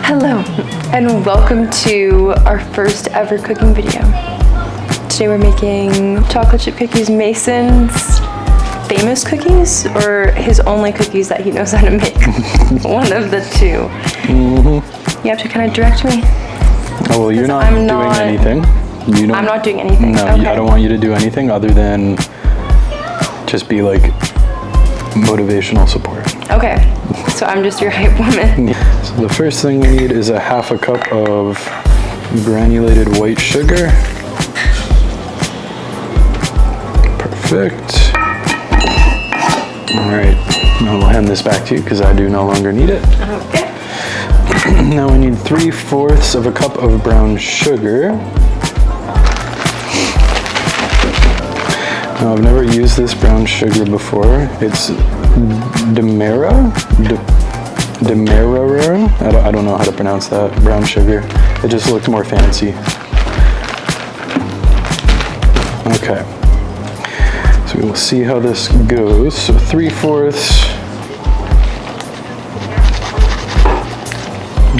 Hello, and welcome to our first ever cooking video. Today we're making chocolate chip cookies, Mason's famous cookies, or his only cookies that he knows how to make. One of the two. You have to kind of direct me. Oh, well, you're not doing anything. I'm not doing anything. No, okay. I don't want you to do anything other than just be like motivational support. Okay, so I'm just your hype woman. So the first thing we need is a half a cup of granulated white sugar. Perfect. All right, now we'll hand this back to you because I do no longer need it. Okay. Now we need 3/4 of a cup of brown sugar. Now I've never used this brown sugar before. It's Demerara? I don't know how to pronounce that, brown sugar. It just looked more fancy. Okay. So we will see how this goes. So 3/4.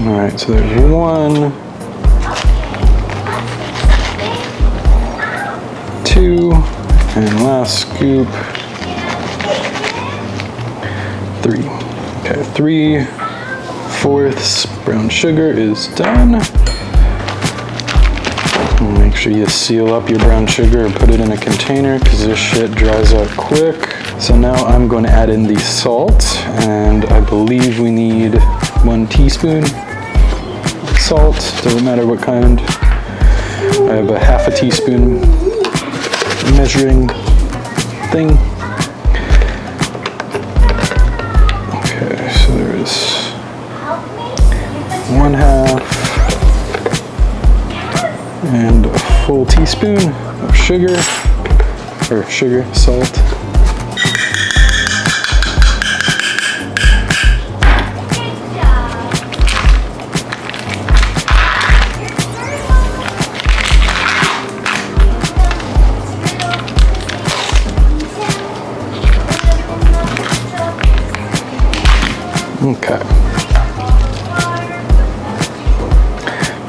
All right, so there's 1, 2, and last scoop, 3. Okay, 3/4 brown sugar is done. Make sure you seal up your brown sugar and put it in a container because this shit dries out quick. So now I'm going to add in the salt, and I believe we need 1 teaspoon salt, doesn't matter what kind. I have a half a teaspoon measuring thing. Okay, so there is 1/2 and a full teaspoon of sugar, or salt. Okay.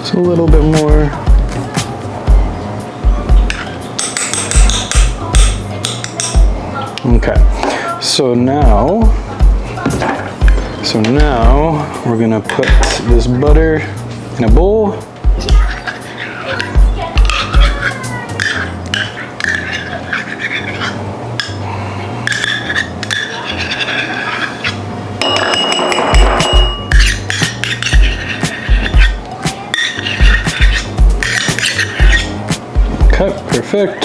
Just a little bit more. Okay. So now we're gonna put this butter in a bowl. Perfect.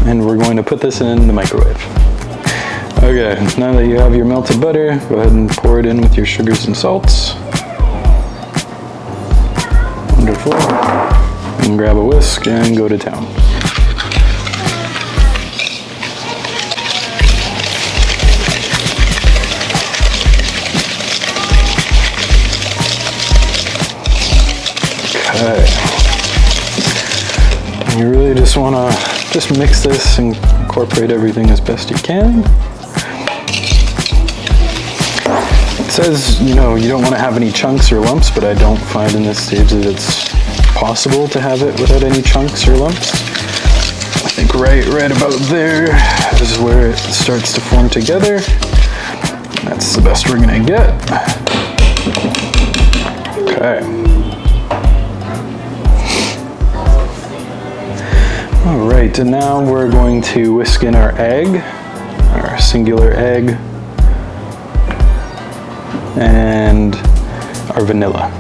And we're going to put this in the microwave. Okay, now that you have your melted butter, go ahead and pour it in with your sugars and salts. Wonderful. And grab a whisk and go to town. Okay. You really just want to mix this and incorporate everything as best you can. It says, you don't want to have any chunks or lumps, but I don't find in this stage that it's possible to have it without any chunks or lumps. I think right about there is where it starts to form together. That's the best we're gonna get. Okay. All right, and now we're going to whisk in our egg, our singular egg, and our vanilla.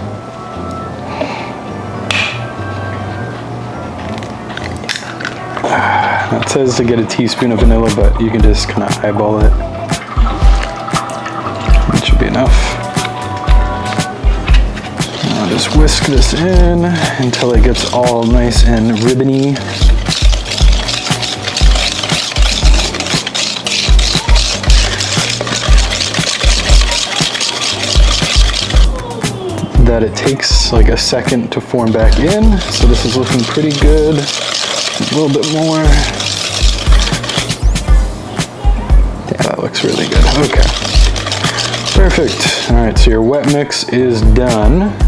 It says to get a teaspoon of vanilla, but you can just kind of eyeball it. That should be enough. I'll just whisk this in until it gets all nice and ribbony. That it takes like a second to form back in, so this is looking pretty good. A little bit more. Yeah, that looks really good. Okay. Perfect. All right, so your wet mix is done.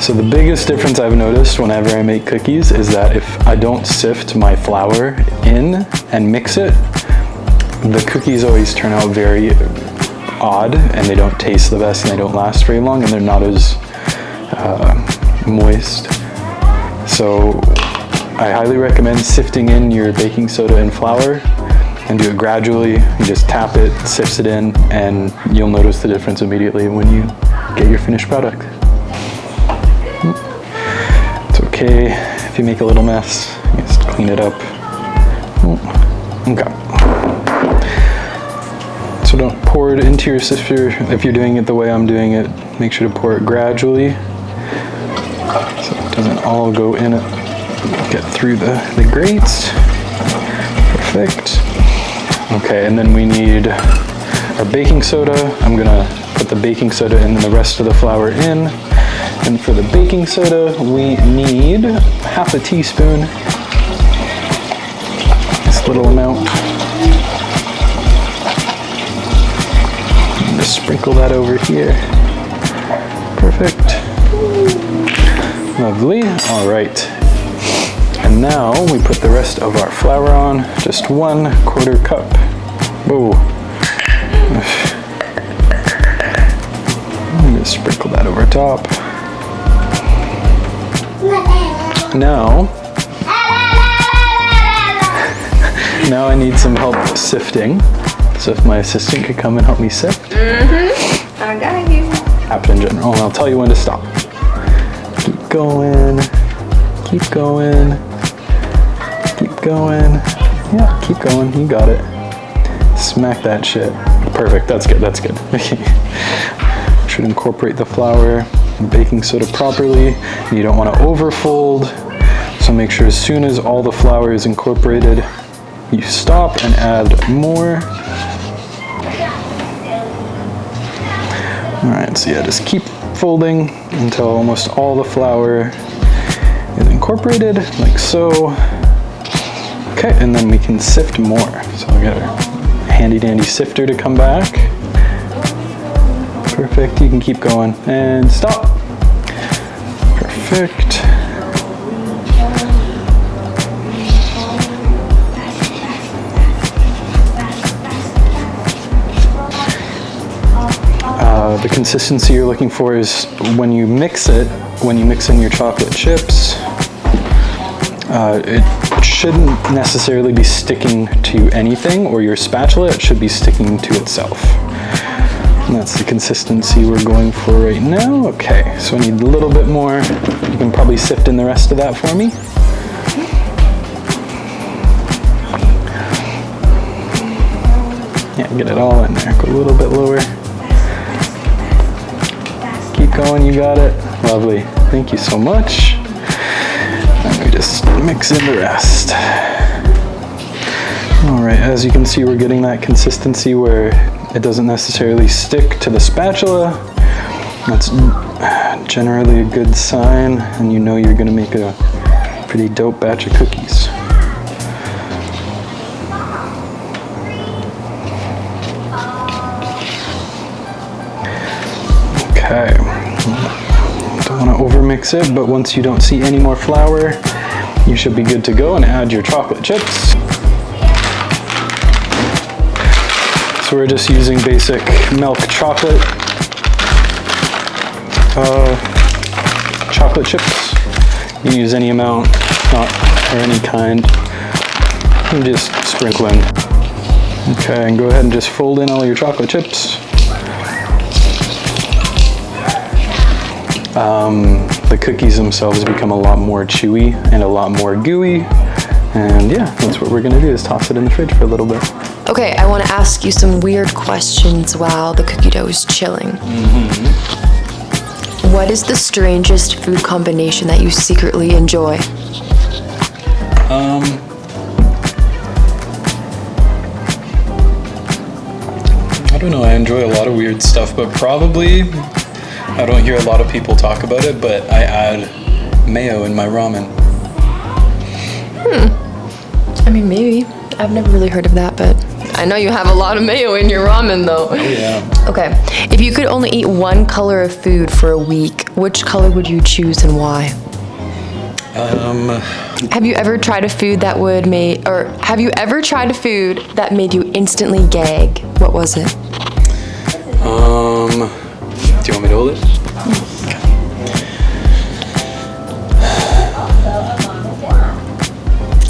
So the biggest difference I've noticed whenever I make cookies is that if I don't sift my flour in and mix it, the cookies always turn out very odd and they don't taste the best and they don't last very long and they're not as moist. So I highly recommend sifting in your baking soda and flour and do it gradually. You just tap it, sifts it in, and you'll notice the difference immediately when you get your finished product. It's okay if you make a little mess, you just clean it up. Okay. So don't pour it into your sifter. If you're doing it the way I'm doing it, make sure to pour it gradually so it doesn't all go in it. Get through the grates. Perfect. Okay, and then we need our baking soda. I'm gonna put the baking soda in and the rest of the flour in. And for the baking soda, we need half a teaspoon. This little amount. Just sprinkle that over here. Perfect. Lovely. All right. And now we put the rest of our flour on. Just 1/4 cup. Whoa. Just sprinkle that over top. Now I need some help sifting. So if my assistant could come and help me sift. I got you. Happen in general, and I'll tell you when to stop. Keep going. Keep going. Keep going. Yeah, keep going. You got it. Smack that shit. Perfect. That's good. That's good. Should incorporate the flour and baking soda properly. You don't want to overfold. So make sure as soon as all the flour is incorporated, you stop and add more. All right, so yeah, just keep folding until almost all the flour is incorporated, like so. Okay, and then we can sift more. So we got our handy dandy sifter to come back. Perfect, you can keep going and stop. Perfect. The consistency you're looking for is when you mix it, when you mix in your chocolate chips, it shouldn't necessarily be sticking to anything or your spatula, it should be sticking to itself. And that's the consistency we're going for right now. Okay, so I need a little bit more. You can probably sift in the rest of that for me. Yeah, get it all in there. Go a little bit lower. Keep going, you got it. Lovely. Thank you so much. And we just mix in the rest. All right, as you can see, we're getting that consistency where it doesn't necessarily stick to the spatula. That's generally a good sign, and you know you're gonna make a pretty dope batch of cookies. Okay, don't want to overmix it, but once you don't see any more flour, you should be good to go and add your chocolate chips. So we're just using basic milk chocolate chips. You can use any amount, or any kind, and just sprinkle in. Okay, and go ahead and just fold in all your chocolate chips. The cookies themselves become a lot more chewy and a lot more gooey. And yeah, that's what we're gonna do, is toss it in the fridge for a little bit. Okay, I want to ask you some weird questions while the cookie dough is chilling. What is the strangest food combination that you secretly enjoy? I don't know, I enjoy a lot of weird stuff, but probably, I don't hear a lot of people talk about it, but I add mayo in my ramen. I mean, maybe. I've never really heard of that, but I know you have a lot of mayo in your ramen though. Oh yeah. Okay, if you could only eat one color of food for a week, which color would you choose and why? Have you ever tried a food that made you instantly gag? What was it? Do you want me to hold it?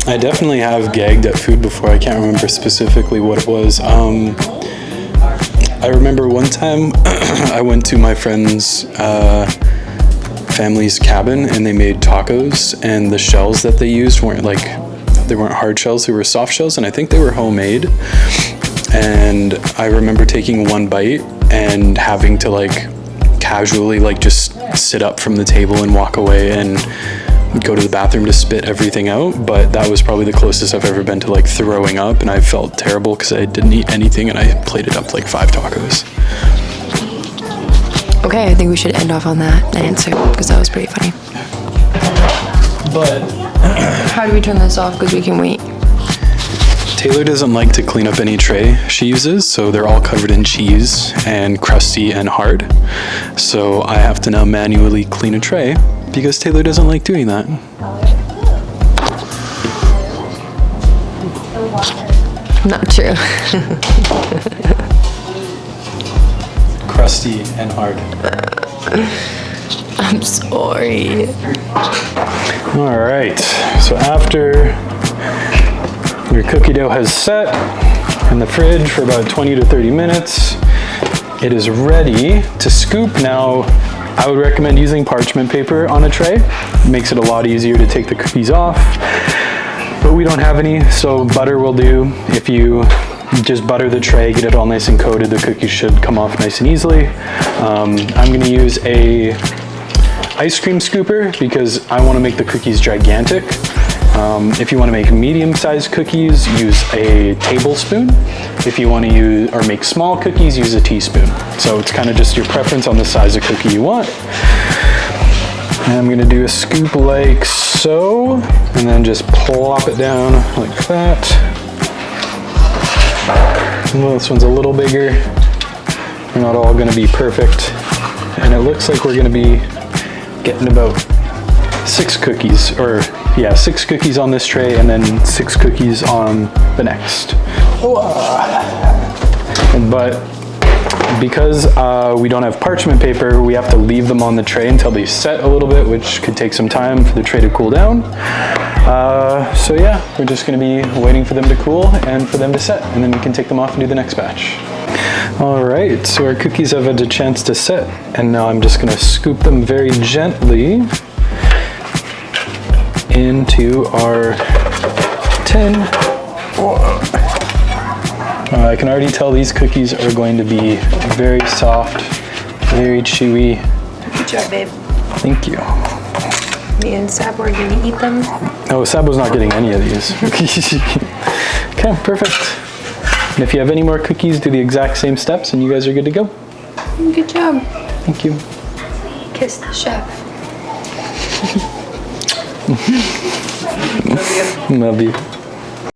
I definitely have gagged at food before. I can't remember specifically what it was. I remember one time I went to my friend's family's cabin and they made tacos, and the shells that they used weren't hard shells, they were soft shells, and I think they were homemade. And I remember taking one bite and having to casually just sit up from the table and walk away and go to the bathroom to spit everything out. But that was probably the closest I've ever been to throwing up, and I felt terrible because I didn't eat anything and I plated up 5 tacos. Okay, I think we should end off on that answer because that was pretty funny. But How do we turn this off? Because we can wait. Taylor doesn't like to clean up any tray she uses, so they're all covered in cheese and crusty and hard. So I have to now manually clean a tray because Taylor doesn't like doing that. Not true. Crusty and hard. I'm sorry. All right, so after your cookie dough has set in the fridge for about 20 to 30 minutes, it is ready to scoop. Now, I would recommend using parchment paper on a tray. It makes it a lot easier to take the cookies off, but we don't have any, so butter will do. If you just butter the tray, get it all nice and coated, the cookies should come off nice and easily. I'm gonna use a ice cream scooper because I wanna make the cookies gigantic. If you want to make medium-sized cookies, use a tablespoon. If you want to use or make small cookies, use a teaspoon. So it's kind of just your preference on the size of cookie you want. And I'm going to do a scoop like so, and then just plop it down like that. Well, this one's a little bigger. They're not all going to be perfect. And it looks like we're going to be getting about 6 cookies, or yeah, 6 cookies on this tray and then 6 cookies on the next. But because we don't have parchment paper, we have to leave them on the tray until they set a little bit, which could take some time for the tray to cool down. So yeah, we're just gonna be waiting for them to cool and for them to set, and then we can take them off and do the next batch. All right, so our cookies have had a chance to set, and now I'm just gonna scoop them very gently into our tin. I can already tell these cookies are going to be very soft, very chewy. Good job, babe. Thank you. Me and Sab are gonna eat them. Oh, Sabo's not getting any of these. Okay, perfect. And if you have any more cookies, do the exact same steps and you guys are good to go. Good job. Thank you. Kiss the chef. Love you.